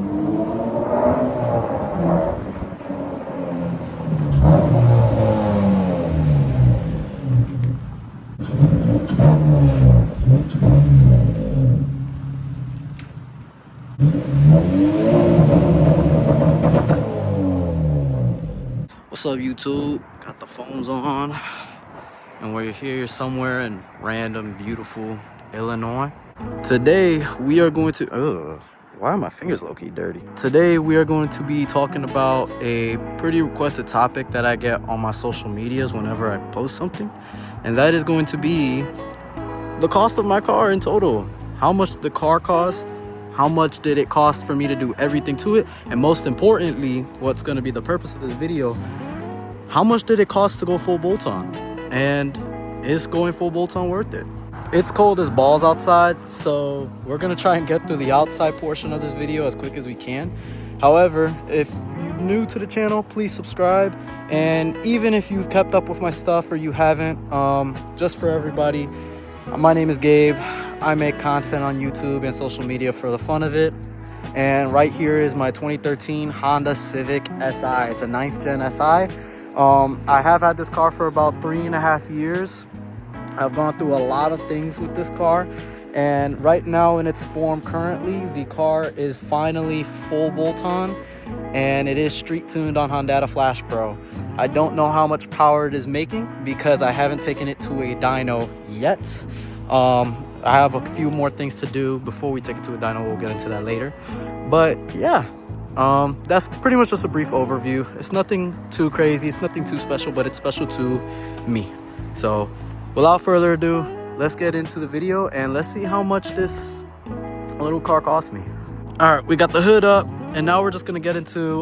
What's up, YouTube? Got the phones on, and we're here somewhere in random, beautiful Illinois. Today, we are going to... why are my fingers low-key dirty? Today, we are going to be talking about a pretty requested topic that I get on my social medias whenever I post something, and that is going to be the cost of my car in total. How much the car costs, how much did it cost for me to do everything to it, and most importantly, what's going to be the purpose of this video, how much did it cost to go full bolt-on, and is going full bolt-on worth it? It's cold as balls outside, so we're gonna try and get through the outside portion of this video as quick as we can. However, if you're new to the channel, please subscribe, and even if you've kept up with my stuff or you haven't, just for everybody, my name is Gabe. I make content on YouTube and social media for the fun of it, and right here is my 2013 Honda Civic SI. It's a 9th gen SI. I have had this car for about 3.5 years. I've gone through a lot of things with this car, and right now in its form currently, the car is finally full bolt-on, and it is street tuned on Hondata Flashpro. I don't know how much power it is making because I haven't taken it to a dyno yet. I have a few more things to do before we take it to a dyno. We'll get into that later, but yeah. That's pretty much just a brief overview. It's nothing too crazy, it's nothing too special, but it's special to me. So without further ado, let's get into the video and let's see how much this little car cost me. All right, we got the hood up, and now we're just gonna get into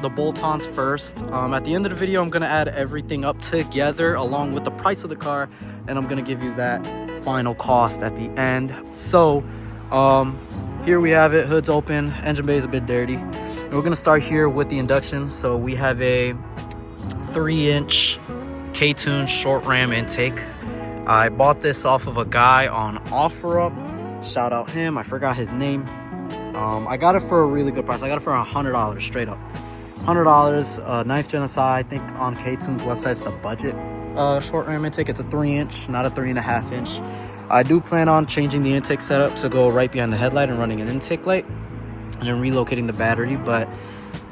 the bolt-ons first. At the end of the video, I'm gonna add everything up together along with the price of the car, and I'm gonna give you that final cost at the end. So here we have it, hood's open, engine bay is a bit dirty. And we're gonna start here with the induction. So we have a 3-inch KTuned short ram intake. I bought this off of a guy on OfferUp. Shout out him, I forgot his name. I got it for a really good price. I got it for $100 straight up. $100, 9th gen SI. I think on KTuned's website it's the budget short ram intake. It's a 3-inch, not a 3.5 inch. I do plan on changing the intake setup to go right behind the headlight and running an intake light and then relocating the battery, but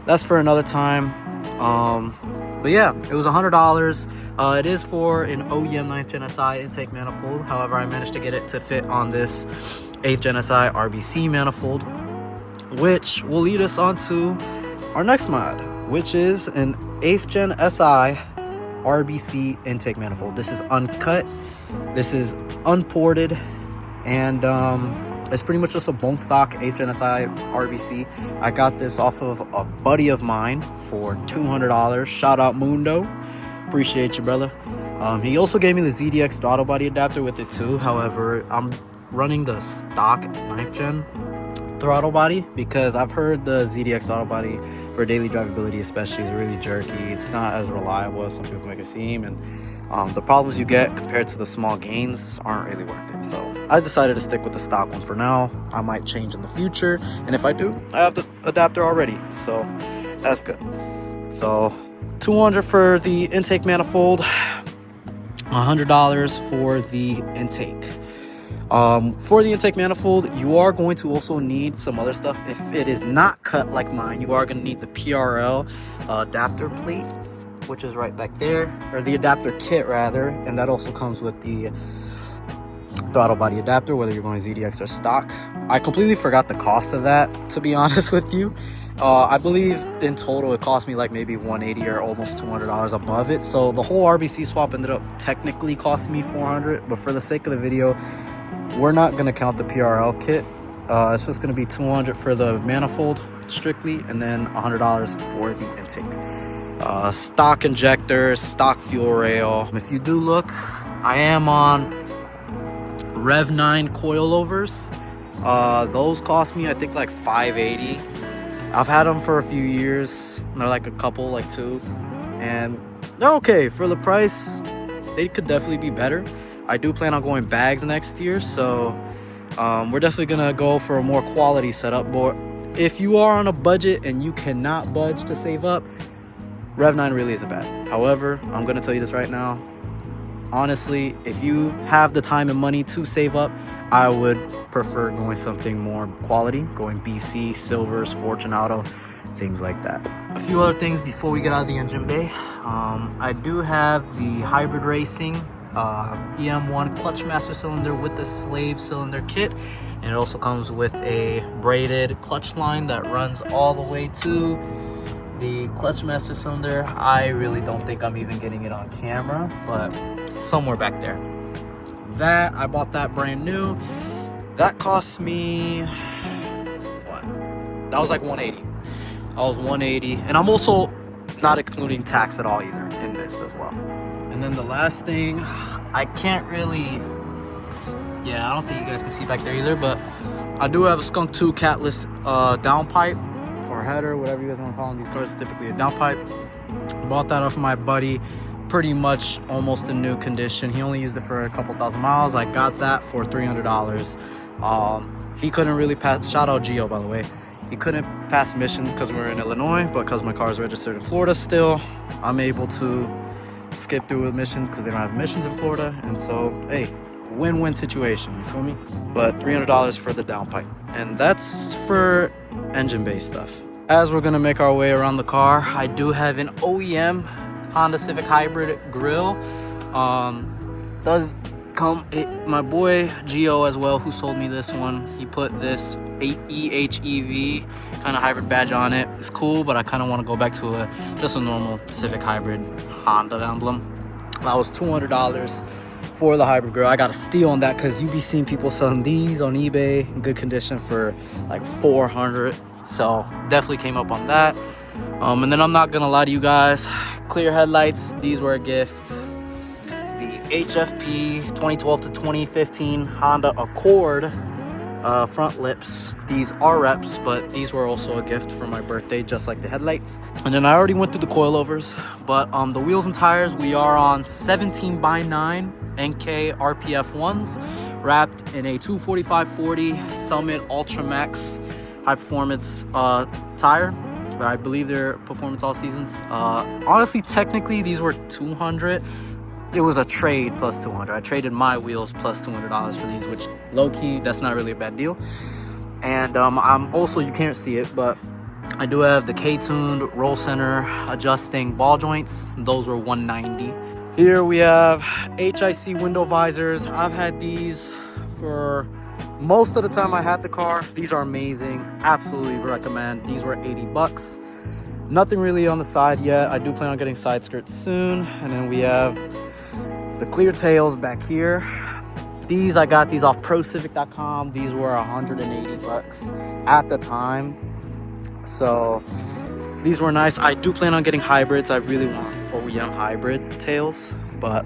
that's for another time. But yeah, it was $100. It is for an OEM 9th gen SI intake manifold. However, I managed to get it to fit on this 8th gen SI RBC manifold, which will lead us on to our next mod, which is an 8th gen SI RBC intake manifold. This is uncut, this is unported, and it's pretty much just a bone stock 8th gen SI RBC. I got this off of a buddy of mine for $200. Shout out Mundo, appreciate you, brother. He also gave me the ZDX throttle body adapter with it too. However, I'm running the stock 9th gen throttle body because I've heard the ZDX throttle body for daily drivability especially is really jerky. It's not as reliable as some people make it seem, and the problems you get compared to the small gains aren't really worth it. So I decided to stick with the stock one for now. I might change in the future, and if I do, I have the adapter already, so that's good. So $200 for the intake manifold, $100 for the intake. For the intake manifold, you are going to also need some other stuff. If it is not cut like mine, you are going to need the PRL adapter plate, which is right back there, or the adapter kit rather, and that also comes with the throttle body adapter, whether you're going ZDX or stock. I completely forgot the cost of that, to be honest with you. I believe in total it cost me like maybe $180 or almost $200 above it, so the whole RBC swap ended up technically costing me $400, but for the sake of the video, we're not going to count the PRL kit. It's just going to be $200 for the manifold strictly, and then $100 for the intake. Stock injector, stock fuel rail. If you do look, I am on Rev9 coilovers. Those cost me I think like $580. I've had them for a few years. They're like a couple, like two, and they're okay for the price. They could definitely be better. I do plan on going bags next year, so we're definitely gonna go for a more quality setup. But if you are on a budget and you cannot budge to save up, Rev9 really isn't bad. However, I'm gonna tell you this right now. Honestly, if you have the time and money to save up, I would prefer going something more quality, going BC, Silvers, Fortunato, things like that. A few other things before we get out of the engine bay. I do have the Hybrid Racing EM1 clutch master cylinder with the slave cylinder kit, and it also comes with a braided clutch line that runs all the way to the clutch master cylinder. I really don't think I'm even getting it on camera, but it's somewhere back there. That, I bought that brand new. That cost me, what? That was like 180. That was 180, and I'm also not including tax at all either in this as well. And then the last thing, I can't really, yeah, I don't think you guys can see back there either, but I do have a Skunk2 Catless downpipe or header, whatever you guys want to call them. These cars are typically a downpipe. Bought that off my buddy, pretty much almost in new condition. He only used it for a couple thousand miles. I got that for $300. He couldn't really pass, shout out Gio by the way. He couldn't pass emissions because we're in Illinois, but because my car is registered in Florida still, I'm able to skip through emissions because they don't have emissions in Florida. And so, hey, win-win situation, you feel me? But $300 for the downpipe. And that's for engine-based stuff. As we're gonna make our way around the car, I do have an OEM Honda Civic Hybrid Grille. Does come, my boy Gio as well, who sold me this one, he put this EHEV kind of hybrid badge on it. It's cool, but I kind of want to go back to just a normal Civic Hybrid Honda emblem. That was $200 for the hybrid grille. I got a steal on that because you be seeing people selling these on eBay in good condition for like $400. So definitely came up on that. And then I'm not gonna lie to you guys, clear headlights, these were a gift. The HFP 2012 to 2015 Honda Accord front lips, these are reps, but these were also a gift for my birthday, just like the headlights. And then I already went through the coilovers, but the wheels and tires, we are on 17x9 NK RPF ones, wrapped in a 245/40 Summit Ultra Max high performance tire. I believe they're performance all seasons. Honestly, technically these were 200. It was a trade plus 200. I traded my wheels plus $200 for these, which low-key, that's not really a bad deal. And I'm also, you can't see it, but I do have the KTuned roll center adjusting ball joints. Those were $190. Here we have HIC Window Visors. I've had these for most of the time I had the car. These are amazing. Absolutely recommend. These were 80 bucks. Nothing really on the side yet. I do plan on getting side skirts soon. And then we have the clear tails back here. These, I got these off procivic.com. These were 180 bucks at the time. So these were nice. I do plan on getting hybrids. I really want OEM hybrid tails, but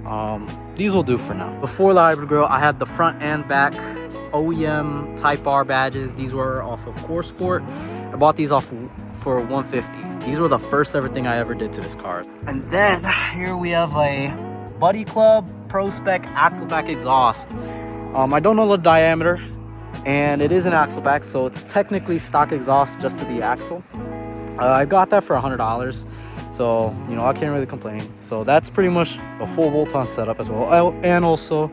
these will do for now. Before the hybrid grille, I had the front and back OEM Type R badges. These were off of Core Sport. I bought these off for $150. These were the first ever thing I ever did to this car. And then here we have a BuddyClub Pro Spec Axle Back exhaust. I don't know the diameter, and it is an axle back, so it's technically stock exhaust just to the axle. I got that for $100, so you know I can't really complain. So that's pretty much a full bolt-on setup as well. And also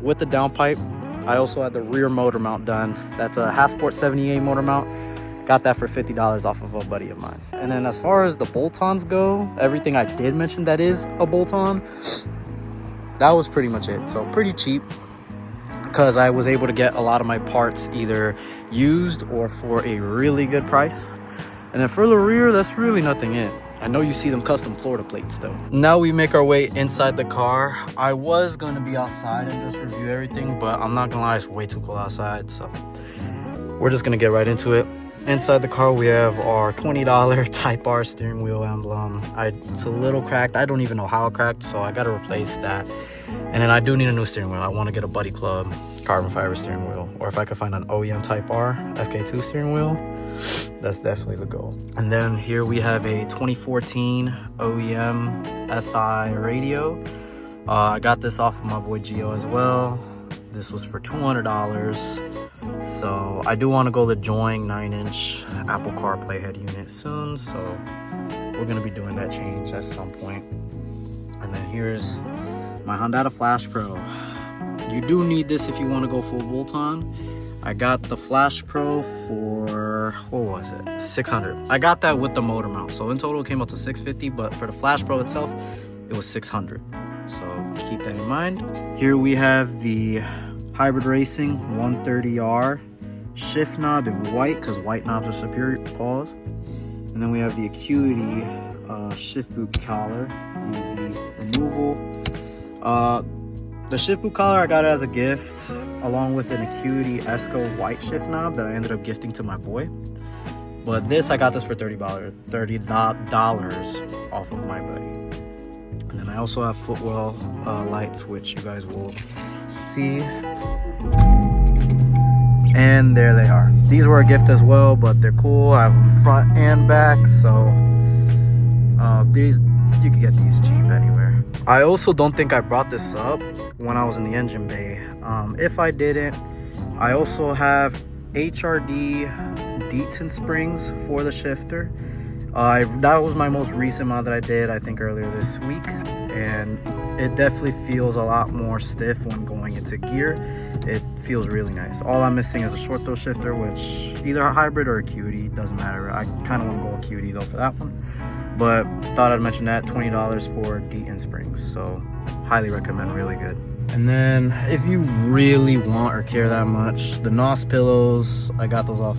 with the downpipe, I also had the rear motor mount done. That's a Hasport 78 motor mount. Got that for $50 off of a buddy of mine. And then as far as the bolt-ons go, everything I did mention that is a bolt-on, that was pretty much it. So pretty cheap, because I was able to get a lot of my parts either used or for a really good price. And then for the rear, that's really nothing in. I know you see them custom Florida plates though. Now we make our way inside the car. I was gonna be outside and just review everything, but I'm not gonna lie, it's way too cold outside. So we're just gonna get right into it. Inside the car, we have our $20 Type R steering wheel emblem. It's a little cracked. I don't even know how cracked, so I got to replace that. And then I do need a new steering wheel. I want to get a BuddyClub carbon fiber steering wheel, or if I could find an OEM Type R FK2 steering wheel, that's definitely the goal. And then here we have a 2014 OEM SI radio. I got this off of my boy Gio as well. This was for $200. So I do want to go the Join 9-inch Apple CarPlay head unit soon, so we're going to be doing that change at some point. And then here's my Hondata Flashpro. You do need this if you want to go full bolt-on. I got the Flashpro for, what was it, $600. I got that with the motor mount, so in total it came out to $650, but for the Flashpro itself it was $600, so keep that in mind. Here we have the Hybrid Racing 130R Shiftknob in white, because white knobs are superior. Pause. And then we have the Acuity shift boot collar, easy removal. The shift boot collar, I got it as a gift, along with an Acuity Esco white shift knob that I ended up gifting to my boy. But this, I got this for $30 off of my buddy. And then I also have Footwell Lights, which you guys will see. And there they are. These were a gift as well, but they're cool. I have them front and back, so these, you can get these cheap anywhere. I also don't think I brought this up when I was in the engine bay. If I didn't, I also have HRD Detent Springs for the shifter. That was my most recent mod that I did, I think earlier this week, and it definitely feels a lot more stiff when going into gear. It feels really nice. All I'm missing is a short throw shifter, which either a hybrid or Acuity, doesn't matter. I kind of want to go Acuity though for that one, but thought I'd mention that. $20 for Detent Springs, so highly recommend, really good. And then if you really want or care that much, the NOS pillows, I got those off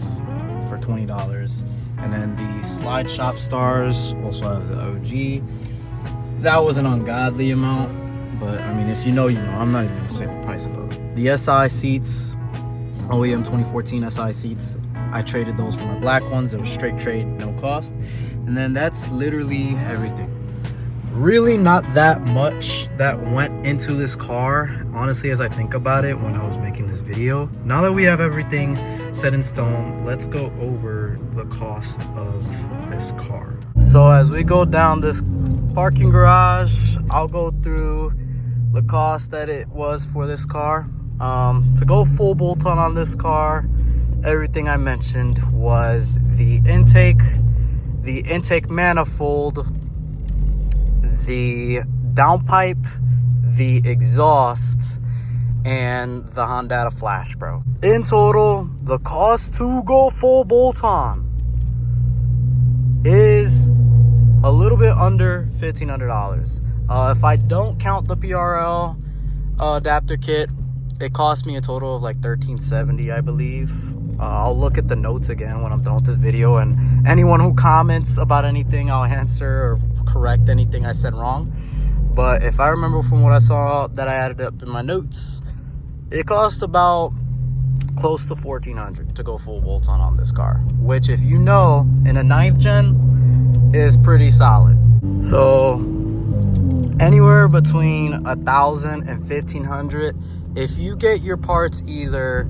for $20. And then the Slide Shop Stars, also have the OG. That was an ungodly amount, but I mean, if you know, you know. I'm not even gonna say the price of those. The SI seats, OEM 2014 SI seats, I traded those for my black ones. It was straight trade, no cost. And then that's literally everything. Really not that much that went into this car, honestly, as I think about it when I was making this video. Now that we have everything set in stone, let's go over the cost of this car. So as we go down this parking garage, I'll go through the cost that it was for this car. To go full bolt-on on this car, everything I mentioned was the intake manifold, the downpipe, the exhaust, and the Hondata Flashpro. In total, the cost to go full bolt-on is a little bit under $1,500. If I don't count the PRL adapter kit, it cost me a total of like $1,370, I believe. I'll look at the notes again when I'm done with this video, and anyone who comments about anything, I'll answer or correct anything I said wrong. But if I remember from what I saw that I added up in my notes, it cost about close to $1,400 to go full bolt-on on this car, which, if you know, in a 9th gen is pretty solid. So anywhere between $1,000 and $1,500 if you get your parts either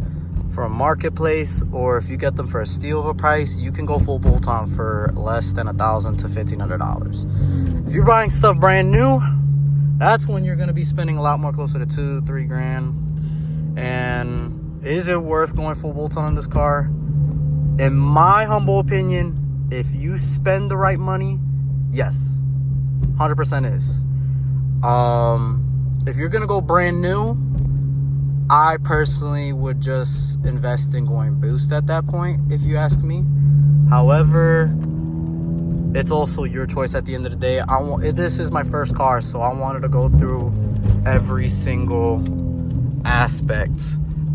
from Marketplace or if you get them for a steal of a price, you can go full bolt-on for less than $1,000 to $1,500. If you're buying stuff brand new, that's when you're going to be spending a lot more, closer to $2-3 grand. And is it worth going full bolt-on on this car? In my humble opinion, if you spend the right money, yes, 100% is. If you're gonna go brand new, I personally would just invest in going boost at that point, if you ask me. However, it's also your choice at the end of the day. This is my first car, so I wanted to go through every single aspect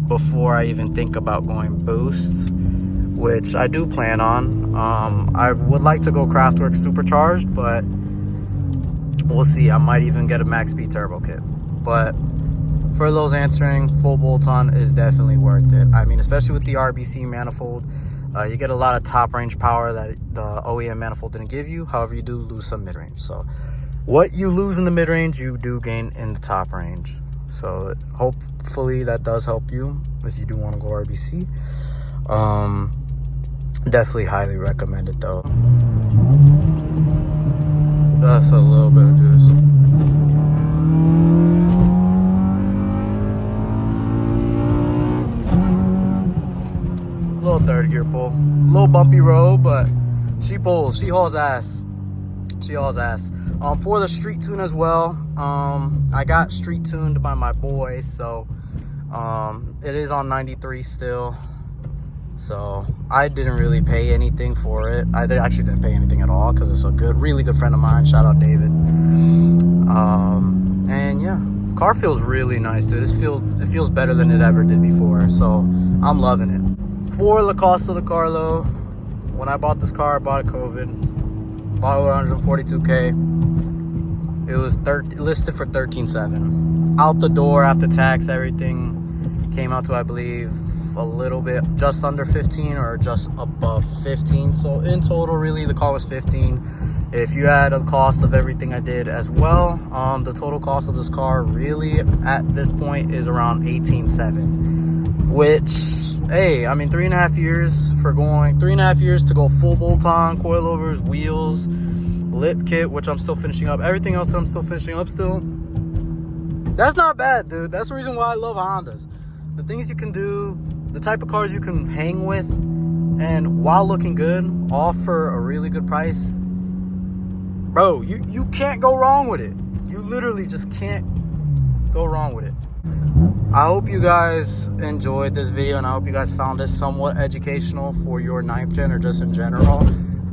before I even think about going boost, which I do plan on. I would like to go Craftwork supercharged, but we'll see. I might even get a max speed turbo kit. But for those answering, full bolt-on is definitely worth it. I mean, especially with the RBC manifold, you get a lot of top range power that the OEM manifold didn't give you. However, you do lose some mid-range. So what you lose in the mid-range, you do gain in the top range. So hopefully that does help you if you do want to go RBC. Definitely highly recommend it though. Just a little bit of juice. little third gear pull. A little bumpy road, but she pulls. She hauls ass. She hauls ass. For the street tune as well, I got street tuned by my boy, so it is on 93 still. So I didn't really pay anything for it. I actually didn't pay anything at all because it's a really good friend of mine. Shout out David. And yeah, car feels really nice, dude. It feels better than it ever did before. So I'm loving it. For the cost of the car though, when I bought this car, I bought a COVID, bought it 142K. It was listed for $13,700. Out the door after tax, everything came out to, I believe, a little bit just under 15 or just above 15. So in total, really, the car was 15. If you add the cost of everything I did as well, the total cost of this car really at this point is around $18,700. Which, hey, I mean, 3.5 years to go full bolt-on, coilovers, wheels, lip kit, which I'm still finishing up, everything else that I'm still finishing up still. That's not bad, dude. That's the reason why I love Hondas. The things you can do, the type of cars you can hang with, and while looking good, all for a really good price. Bro, you can't go wrong with it. You literally just can't go wrong with it. I hope you guys enjoyed this video, and I hope you guys found this somewhat educational for your 9th gen or just in general.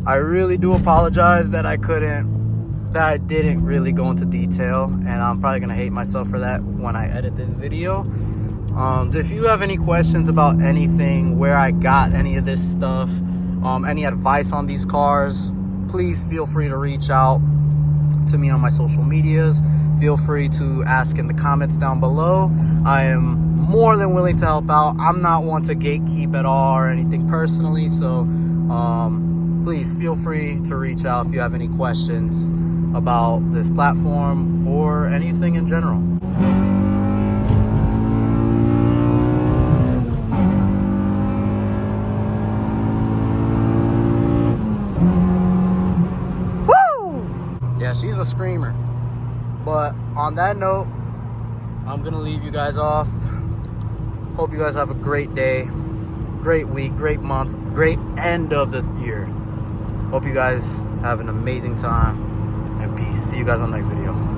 I really do apologize that I didn't really go into detail, and I'm probably gonna hate myself for that when I edit this video. If you have any questions about anything, where I got any of this stuff, any advice on these cars, please feel free to reach out to me on my social medias. Feel free to ask in the comments down below. I am more than willing to help out. I'm not one to gatekeep at all or anything personally, so please feel free to reach out if you have any questions about this platform or anything in general. Woo! Yeah, she's a screamer. But on that note, I'm gonna leave you guys off. Hope you guys have a great day, great week, great month, great end of the year. Hope you guys have an amazing time, and peace. See you guys on the next video.